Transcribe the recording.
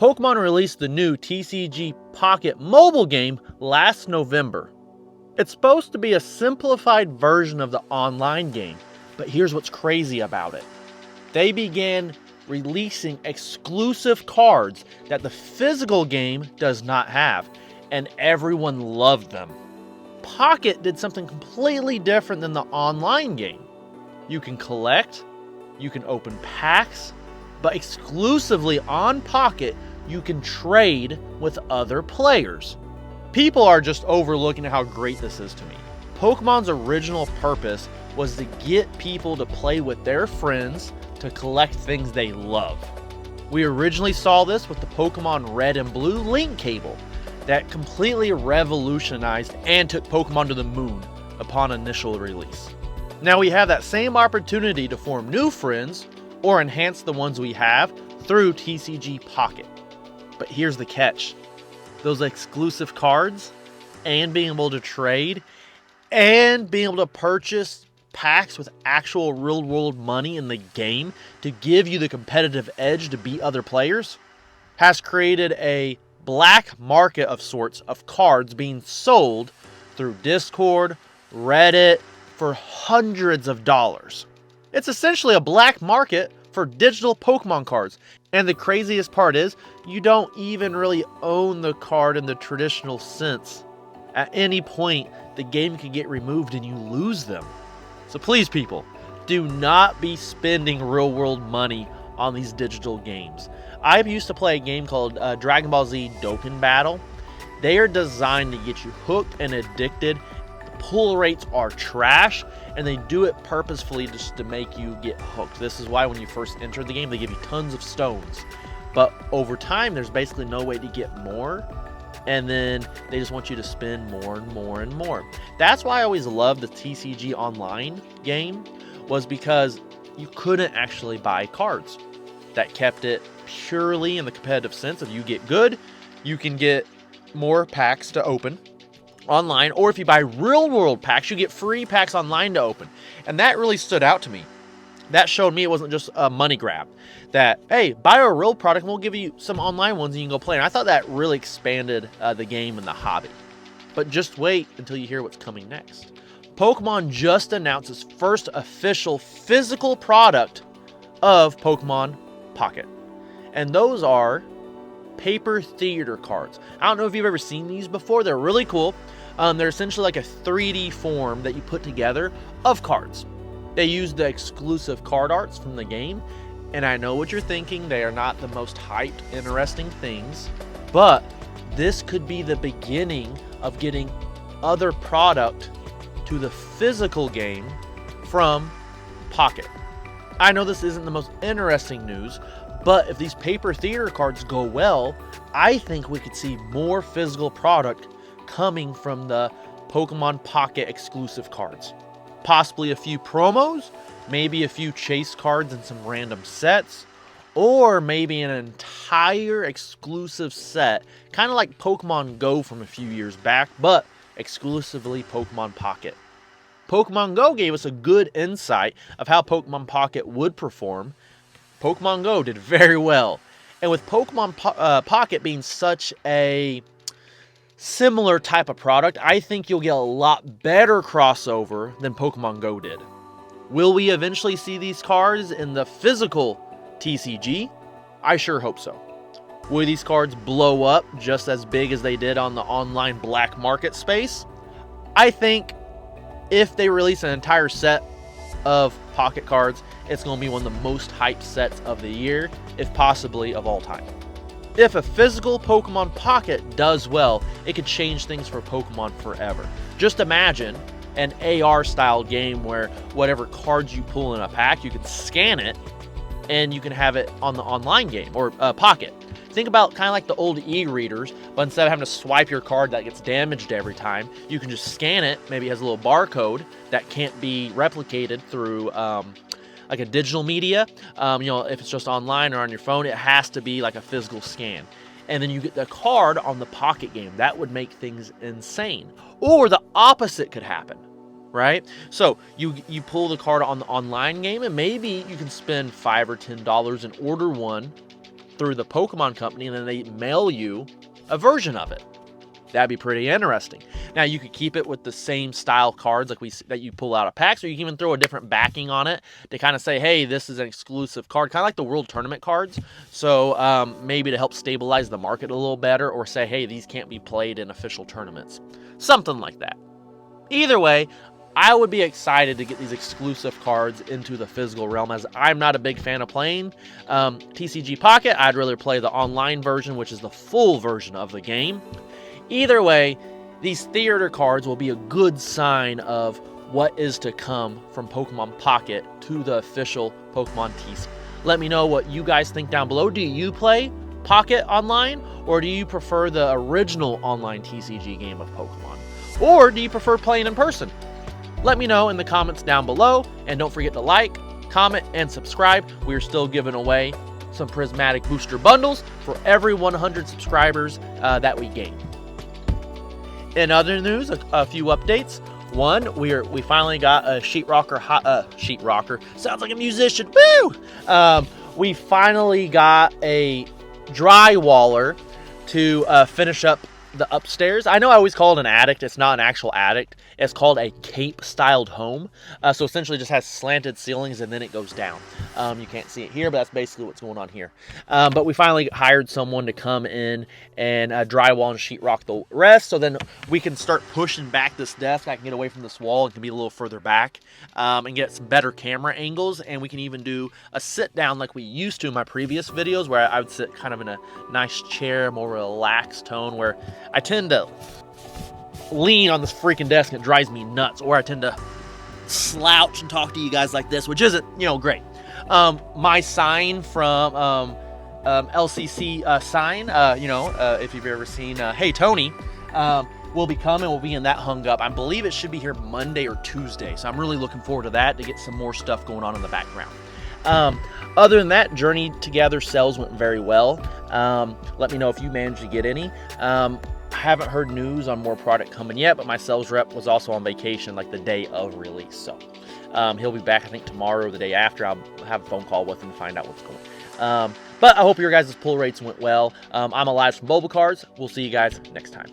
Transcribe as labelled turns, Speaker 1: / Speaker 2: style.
Speaker 1: Pokemon released the new TCG Pocket mobile game last November. It's supposed to be a simplified version of the online game, but here's what's crazy about it. They began releasing exclusive cards that the physical game does not have, and everyone loved them. Pocket did something completely different than the online game. You can collect, you can open packs, but exclusively on Pocket, you can trade with other players. People are just overlooking how great this is to me. Pokemon's original purpose was to get people to play with their friends to collect things they love. We originally saw this with the Pokemon Red and Blue link cable that completely revolutionized and took Pokemon to the moon upon initial release. Now we have that same opportunity to form new friends or enhance the ones we have through TCG Pocket. But here's the catch. Those exclusive cards and being able to trade and being able to purchase packs with actual real world money in the game to give you the competitive edge to beat other players has created a black market of sorts of cards being sold through Discord, Reddit for hundreds of dollars. It's essentially a black market for digital Pokemon cards. And the craziest part is, you don't even really own the card in the traditional sense. At any point, the game can get removed and you lose them. So please, people, do not be spending real world money on these digital games. I used to play a game called Dragon Ball Z Dokkan Battle. They are designed to get you hooked and addicted. The pull rates are trash, and they do it purposefully just to make you get hooked. This is why when you first enter the game, they give you tons of stones. But over time, there's basically no way to get more. And then they just want you to spend more and more and more. That's why I always loved the TCG Online game, was because you couldn't actually buy cards. That kept it purely in the competitive sense of you get good, you can get more packs to open online, or if you buy real world packs, you get free packs online to open. And that really stood out to me. That showed me it wasn't just a money grab. That, hey, buy a real product and we'll give you some online ones and you can go play. And I thought that really expanded the game and the hobby. But just wait until you hear what's coming next. Pokemon just announced its first official physical product of Pokemon Pocket. And those are paper theater cards. I don't know if you've ever seen these before. They're really cool. They're essentially like a 3D form that you put together of cards. They use the exclusive card arts from the game. And I know what you're thinking. They are not the most hyped, interesting things. But this could be the beginning of getting other product to the physical game from Pocket. I know this isn't the most interesting news, but if these paper theater cards go well, I think we could see more physical product coming from the Pokemon Pocket exclusive cards. Possibly a few promos, maybe a few chase cards and some random sets, or maybe an entire exclusive set, kind of like Pokemon Go from a few years back, but exclusively Pokemon Pocket. Pokemon Go gave us a good insight of how Pokemon Pocket would perform. Pokemon Go did very well. And with Pokemon Pocket being such a similar type of product, I think you'll get a lot better crossover than Pokemon Go did. Will we eventually see these cards in the physical TCG? I sure hope so. Will these cards blow up just as big as they did on the online black market space? I think if they release an entire set of Pocket cards, it's going to be one of the most hyped sets of the year, if possibly of all time. If a physical Pokemon Pocket does well, it could change things for Pokemon forever. Just imagine an AR style game where whatever cards you pull in a pack, you can scan it and you can have it on the online game or Pocket. Think about kind of like the old e-readers, but instead of having to swipe your card that gets damaged every time, you can just scan it. Maybe it has a little barcode that can't be replicated through like a digital media. If it's just online or on your phone, it has to be like a physical scan. And then you get the card on the Pocket game. That would make things insane. Or the opposite could happen, right? So you pull the card on the online game, and maybe you can spend $5 or $10 and order one through the Pokemon company, and then they mail you a version of it. That'd be pretty interesting. Now, you could keep it with the same style cards like that you pull out of packs, or you can even throw a different backing on it to kind of say, hey, this is an exclusive card, kind of like the World Tournament cards. So maybe to help stabilize the market a little better, or say, hey, these can't be played in official tournaments. Something like that. Either way, I would be excited to get these exclusive cards into the physical realm, as I'm not a big fan of playing TCG Pocket. I'd rather play the online version, which is the full version of the game. Either way, these theater cards will be a good sign of what is to come from Pokemon Pocket to the official Pokemon TCG. Let me know what you guys think down below. Do you play Pocket online, or do you prefer the original online TCG game of Pokemon? Or do you prefer playing in person? Let me know in the comments down below, and don't forget to like, comment, and subscribe. We're still giving away some Prismatic Booster Bundles for every 100 subscribers that we gain. In other news, a few updates. One, we finally got a sheetrocker. Sounds like a musician. Woo! We finally got a drywaller to finish up the upstairs. I know I always call it an attic. It's not an actual attic. It's called a cape-styled home. So essentially, it just has slanted ceilings and then it goes down. You can't see it here, but that's basically what's going on here. But we finally hired someone to come in and drywall and sheetrock the rest, so then we can start pushing back this desk. I can get away from this wall and can be a little further back and get some better camera angles, and we can even do a sit-down like we used to in my previous videos, where I would sit kind of in a nice chair, more relaxed tone, where I tend to lean on this freaking desk and it drives me nuts, or I tend to slouch and talk to you guys like this, which isn't, great. My sign from LCC sign, if you've ever seen Hey Tony, will be coming. We'll be in that hung up. I believe it should be here Monday or Tuesday, so I'm really looking forward to that, to get some more stuff going on in the background. Other than that, Journey Together sales went very well. Let me know if you managed to get any. I haven't heard news on more product coming yet, but my sales rep was also on vacation like the day of release. So he'll be back, I think, tomorrow or the day after. I'll have a phone call with him to find out what's going on. But I hope your guys' pull rates went well. I'm Elias from BulbaCards. We'll see you guys next time.